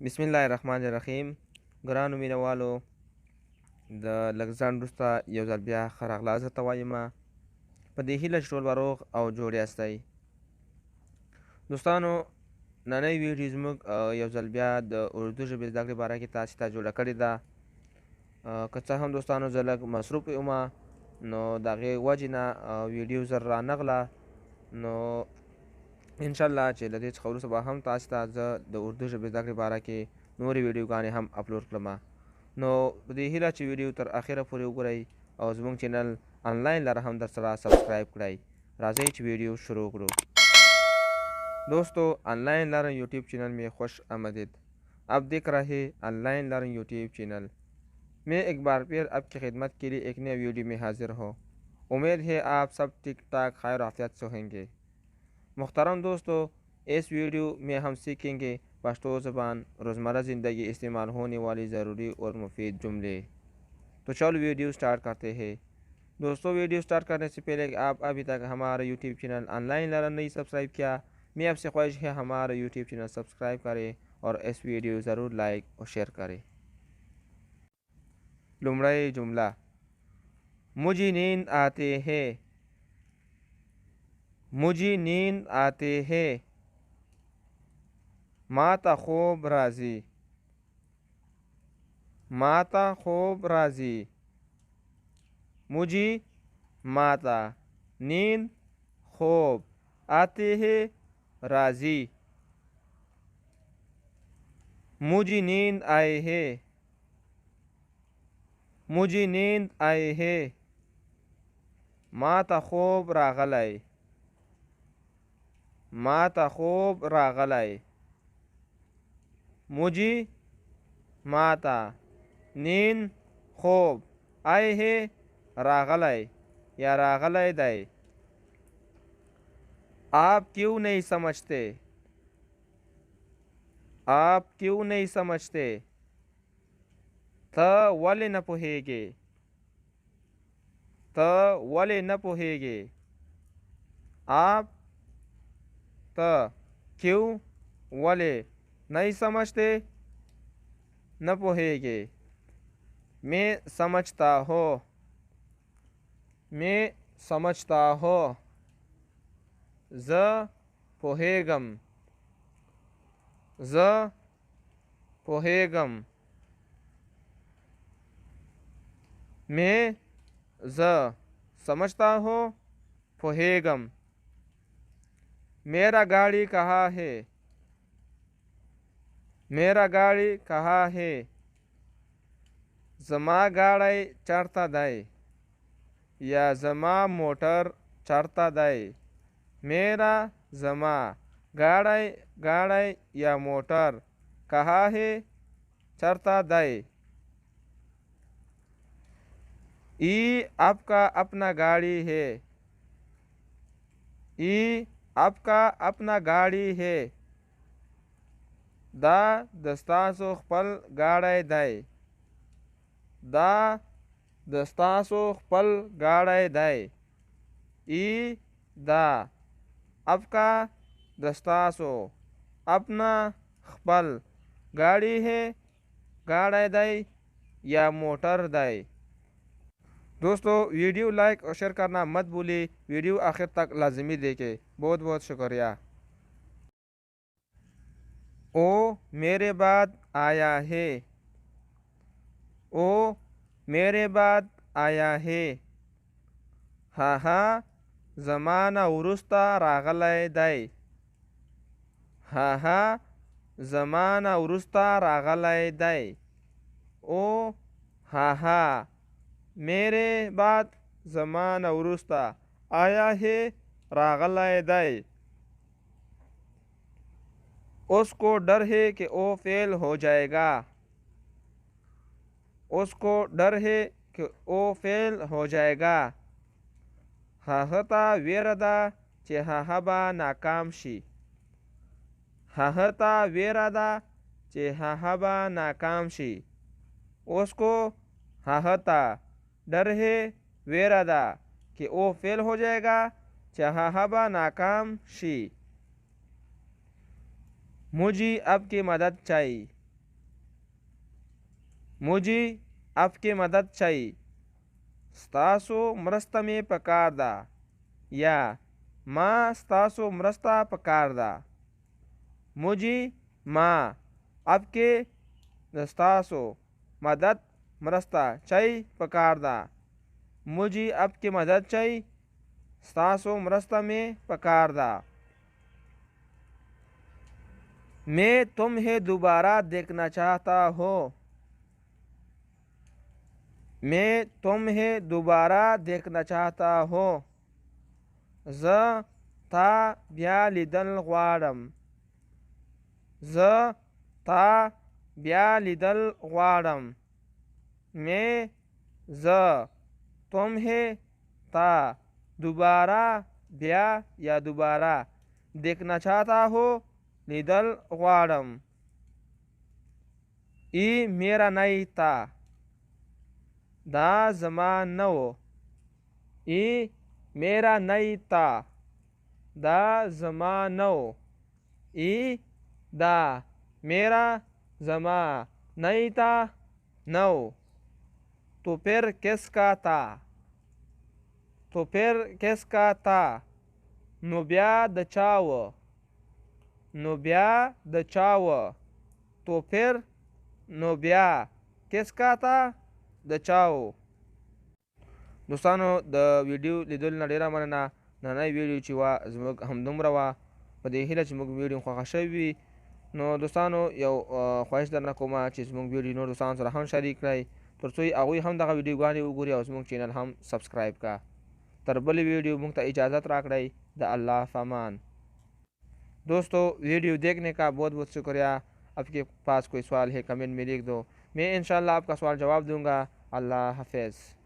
बिस्मिल्लाहिर्रहमानिर्रहीम। ګرانو مینوالو، د لږ ځنډ وروسته یو ځل بیا ښه راغلاست درته وایم، په دې هیله چې ټول به روغ او جوړ یاستئ. دوستانو، نننۍ ویډیو زموږ یو ځل بیا د اردو ژبې زده کړې باره کې تاسې ته جوړه کړې ده. که څه هم دوستانو زه لږ مصروف یم، نو د هغې وجې نه ویډیو زر رانغله، نو انشاءالله چې له دې څخه وروسته به هم تاسو ته زه د اردو ژبې زده کړې باره کې نورې ویډیوګانې هم اپلوډ کړم. نو په دې هیله چې ویډیو تر اخره پورې وګورئ او زموږ چینل آنلاین لره هم در سره سبسکرایب کړئ. راځئ چې ویډیو شروع کړو. दोस्तों, ऑनलाइन लर्न यूट्यूब चैनल में खुश आमदीद। आप देख रहे ऑनलाइन लर्न यूट्यूब चैनल। मैं एक बार फिर आपकी खिदमत के लिए एक नए वीडियो में हाजिर हूँ। उम्मीद है आप सब ठीक ठाक खैर आफियत से होंगे। मुहतरम दोस्तों, इस वीडियो में हम सीखेंगे पश्तो ज़बान रोज़मर्रा ज़िंदगी इस्तेमाल होने वाली ज़रूरी और मुफीद जुमले। तो चलो वीडियो स्टार्ट करते हैं। दोस्तों, वीडियो स्टार्ट करने से पहले आप अभी तक हमारा यूट्यूब चैनल ऑनलाइन लर्न नहीं सब्सक्राइब किया, मैं आपसे ख्वाहिश है हमारा यूट्यूब चैनल सब्सक्राइब करें और इस वीडियो ज़रूर लाइक और शेयर करें। लुमड़ाई जुमला, मुझे नींद आते हैं। मुझे नींद आते हैं। माता खूब राजी। माता खूब राजी। मुझे माता नींद खूब आते हैं राजी। मुझे नींद आए है। मुझे नींद आए है। माता खूब रागलाई। माता खूब रागलाई। मुझे माता नींद खूब आए है रागलाई या रागलाई दाई। आप क्यों नहीं समझते? आप क्यों नहीं समझते? त वाले न पोहेगे। त वाले न पोहेगे। आप त क्यों वाले नहीं समझते न पोहेगे। मैं समझता हूँ। मैं समझता हूँ। ज पोहेगम। ज पोहेगम। मैं ज समझता हूँ पोहेगम। मेरा गाड़ी कहाँ है? मेरा गाड़ी कहाँ है? जमा गाड़ी चढ़ता दाई या जमा मोटर चढ़ता दाई। मेरा जमा गाड़ी गाड़ी या मोटर कहाँ है चढ़ता दाई। ई आपका अपना गाड़ी है। ई आपका अपना गाड़ी है। दा दस्तासो खपल गाड़ी दाई। दा दस्तासो खपल गाड़ी दाई। ई दा आपका दस्तासो अपना खपल गाड़ी है गाड़ी दाई या मोटर दाई। दोस्तों, वीडियो लाइक और शेयर करना मत भूलिए। वीडियो आखिर तक लाजमी देखें। बहुत बहुत शुक्रिया। ओ मेरे बाद आया है। ओ मेरे बाद आया है। हाँ हाँ ज़माना उरुस्ता रागलाई दाई। हाँ हाँ ज़माना उरुस्ता रागलाई दाई। ओ हाँ हाँ मेरे बाद ज़माना उरुस्ता आया है रागलाई दाई। उसको डर है कि वो फेल हो जाएगा। उसको डर है कि वो फेल हो जाएगा। हाहता वेरदा चे हाहबा नाकाम शी। हाहता वेरदा चे हाहबा नाकाम शी। उसको हाहता डर है वेरदा कि वो फेल हो जाएगा चे हाहबा नाकाम शी। मुझे आपकी मदद चाहिए। मुझे आपकी मदद चाहिए, स्तासो मरस्ता में पकार दा, या माँ स्तासो मरस्ता पकार दा। मुझे माँ आपके स्तासो मदद मरस्ता चाहिए पकार दा। मुझे आपकी मदद चाहिए, स्तासो मरस्ता में पकार दा। मैं तुम्हें दोबारा देखना चाहता हूँ, मैं तुम्हें दोबारा देखना चाहता हूँ। ज था ब्या लिदल ग्वारम, ज था ब्या लिदल ग्वारम। मैं ज तुम्हें था दोबारा ब्या या दोबारा देखना चाहता हूँ, लिदल ग्वारम। ई मेरा नहीं था, दा जमा नव। ई मेरा नहीं था, दा जमा नव। ई दा मेरा जमा नहीं था, नव। तो फिर किसका था, तो फिर किसका था। नुब्या दचाव, नुब्या दचाव। तो फिर नुब्या किसका था, दचाव। दोस्तانو د ویډیو لیدل نه ډیره مننه. نننۍ ویډیو چې وه زموږ همدومره وه. په دې هیله چې زموږ ویډیو خوښه شوې وي. نو دوستانو یو خواهش درنه کومه چې زموږ ویډیو نور دوستانو سره هم شریک کړئ، تر څو هغوی هم دغه ویډیوګانې وګوري او زموږ چینل هم سبسکرایب کړه. تر بلې ویډیو موږ ته اجازت راکړئ. د الله فامان। दोस्तों वीडियो देखने का बहुत बहुत शुक्रिया। आपके पास कोई सवाल है कमेंट में लिख दो, मैं इंशाल्लाह आपका सवाल जवाब दूंगा। अल्लाह हाफिज़।